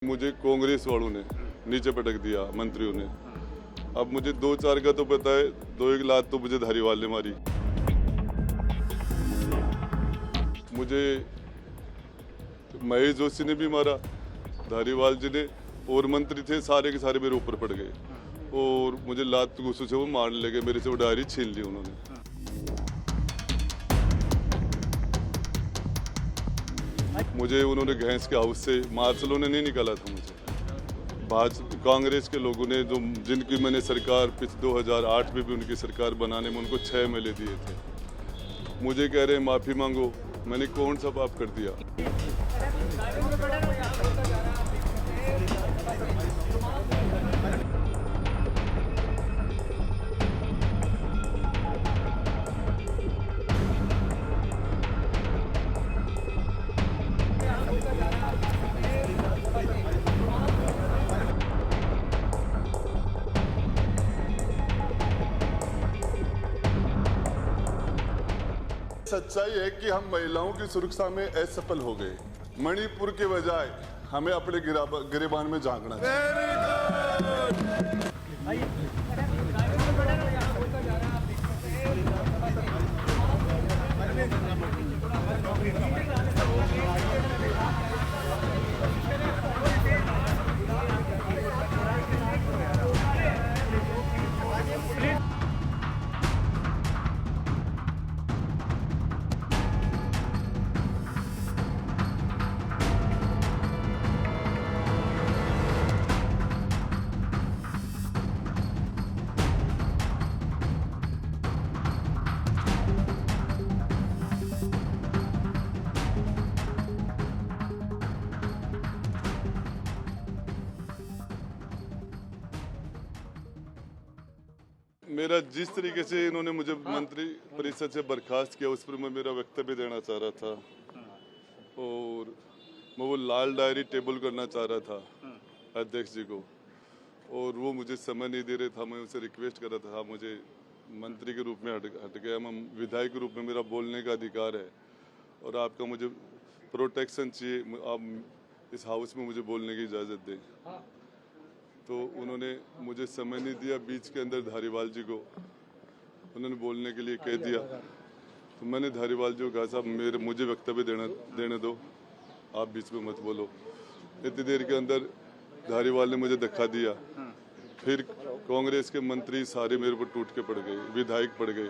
मुझे कांग्रेस वालों ने नीचे पटक दिया, मंत्रियों ने। अब मुझे 2-4 का तो पता है, 2-1 लात तो मुझे धारीवाल ने मारी। मुझे महेश जोशी ने भी मारा, धारीवाल जी ने, और मंत्री थे सारे के सारे मेरे ऊपर पड़ गए और मुझे लात घुसू से वो मारने लगे। मेरे से वो डायरी छीन ली उन्होंने। मुझे उन्होंने भैंस के हाउस से मार्शलों ने नहीं निकाला था मुझे। भाजपा कांग्रेस के लोगों ने, जो जिनकी मैंने सरकार 2008 में भी उनकी सरकार बनाने में उनको 6 मेले दिए थे, मुझे कह रहे हैं माफ़ी मांगो। मैंने कौन सा पाप कर दिया? सच्चाई है कि हम महिलाओं की सुरक्षा में असफल हो गए। मणिपुर के बजाय हमें अपने गिरेबान में झांकना चाहिए। मेरा जिस तरीके से इन्होंने मुझे मंत्री परिषद से बर्खास्त किया, उस पर मैं मेरा वक्तव्य देना चाह रहा था और मैं वो लाल डायरी टेबल करना चाह रहा था अध्यक्ष जी को, और वो मुझे समय नहीं दे रहे था। मैं उनसे रिक्वेस्ट कर रहा था, मुझे मंत्री के रूप में हट गया, मैं विधायक के रूप में मेरा बोलने का अधिकार है और आपका मुझे प्रोटेक्शन चाहिए, आप इस हाउस में मुझे बोलने की इजाज़त दें। तो उन्होंने मुझे समय नहीं दिया। बीच के अंदर धारीवाल जी को उन्होंने बोलने के लिए कह दिया, तो मैंने धारीवाल जी को कहा, साहब मुझे वक्तव्य देने दो, आप बीच में मत बोलो। इतनी देर के अंदर धारीवाल ने मुझे धक्का दिया। फिर कांग्रेस के मंत्री सारे मेरे ऊपर टूट के पड़ गए, विधायक पड़ गए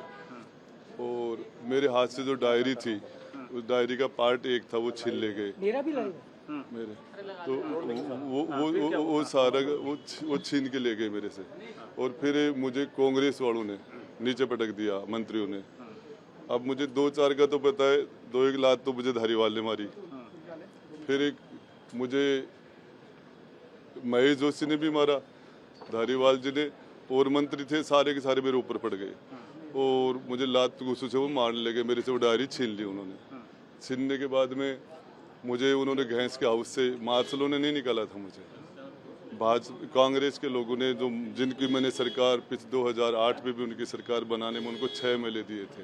और मेरे हाथ से जो डायरी थी, उस डायरी का पार्ट एक था, वो छीन ले गए। मेरा भी मेरे तो वो सारा वो छीन के ले गए मेरे से, और फिर मुझे कांग्रेस वालों ने नीचे पटक दिया, मंत्रियों ने। अब मुझे 2-4 का तो पता है, 2-1 लात तो मुझे धारीवाल ने मारी। फिर मुझे महेश जोशी ने भी मारा, धारीवाल जी ने, और मंत्री थे सारे के सारे मेरे ऊपर पड़ गए और मुझे लात घुसू से वो मारने लगे। मेरे से वो डायरी छीन ली उन्होंने। छीनने के बाद में मुझे उन्होंने भैंस के हाउस से मार्शलों ने नहीं निकाला था मुझे। भाजपा कांग्रेस के लोगों ने, जो जिनकी मैंने सरकार 2008 में भी उनकी सरकार बनाने में उनको 6 मेले दिए थे,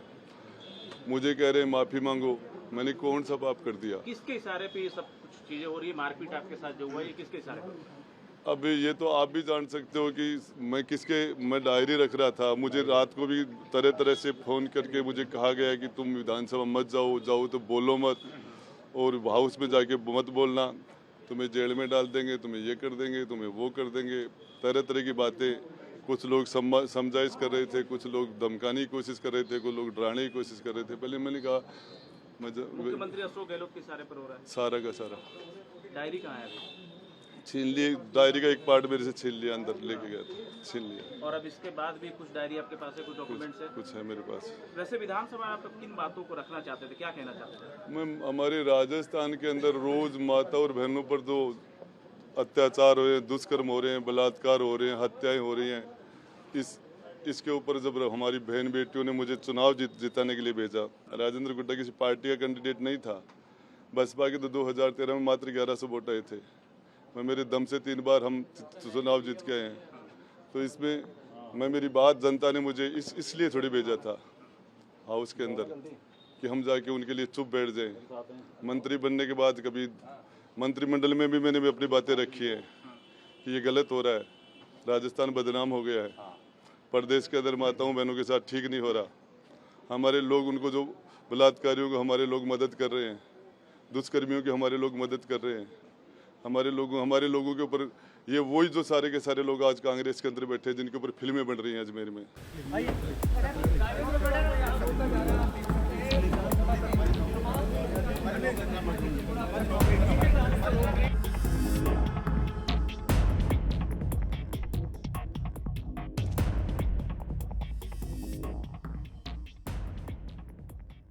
मुझे कह रहे हैं माफ़ी मांगो। मैंने कौन सा पाप कर दिया? किसके इशारे पे ये सब कुछ चीजें हो रही है? मारपीट आपके साथ जो हुआ है, ये किसके इशारे पे? अब ये तो आप भी जान सकते हो कि मैं डायरी रख रहा था। मुझे रात को भी तरह तरह से फ़ोन करके मुझे कहा गया कि तुम विधानसभा मत जाओ तो बोलो मत, और हाउस में जाके मत बोलना, तुम्हें जेल में डाल देंगे, तुम्हें ये कर देंगे, तुम्हें वो कर देंगे। तरह तरह की बातें। कुछ लोग समझाइश कर रहे थे, कुछ लोग धमकाने की कोशिश कर रहे थे, कुछ लोग डराने की कोशिश कर रहे थे। पहले मैंने कहा मुख्यमंत्री अशोक गहलोत के इशारे पर हो रहा है सारा का सारा। डायरी कहाँ है अभी? छीन लिए, डायरी का एक पार्ट मेरे से छीन लिया, अंदर लेके गया था, छीन लिया। और अब इसके बाद भी कुछ डायरी आपके पास है, कुछ डॉक्यूमेंट्स है? कुछ है मेरे पास। वैसे विधानसभा में आप किन बातों को रखना चाहते थे, क्या कहना चाहते थे? मैं हमारे राजस्थान के अंदर रोज माता और बहनों पर जो अत्याचार हो रहे हैं, दुष्कर्म हो रहे हैं, बलात्कार हो रहे हैं, हत्याएं हो रही हैं, इसके ऊपर जब हमारी बहन बेटियों ने मुझे चुनाव जिताने के लिए भेजा। राजेंद्र गुड्डा किसी पार्टी का कैंडिडेट नहीं था। बसपा के तो 2013 में मात्र 1100 वोट आए थे। मैं मेरे दम से 3 बार हम चुनाव जीत के आए हैं। तो इसमें मेरी बात जनता ने मुझे इसलिए थोड़ी भेजा था हाउस के अंदर कि हम जाके उनके लिए चुप बैठ जाएं। मंत्री बनने के बाद कभी मंत्रिमंडल में भी मैंने भी अपनी बातें रखी हैं कि ये गलत हो रहा है, राजस्थान बदनाम हो गया है, प्रदेश के अंदर माताओं बहनों के साथ ठीक नहीं हो रहा। हमारे लोग उनको जो बलात्कारियों को हमारे लोग मदद कर रहे हैं, दुष्कर्मियों की हमारे लोग मदद कर रहे हैं, हमारे लोगों के ऊपर ये वही जो सारे के सारे लोग आज कांग्रेस के अंदर बैठे हैं जिनके ऊपर फिल्में बन रही हैं अजमेर में।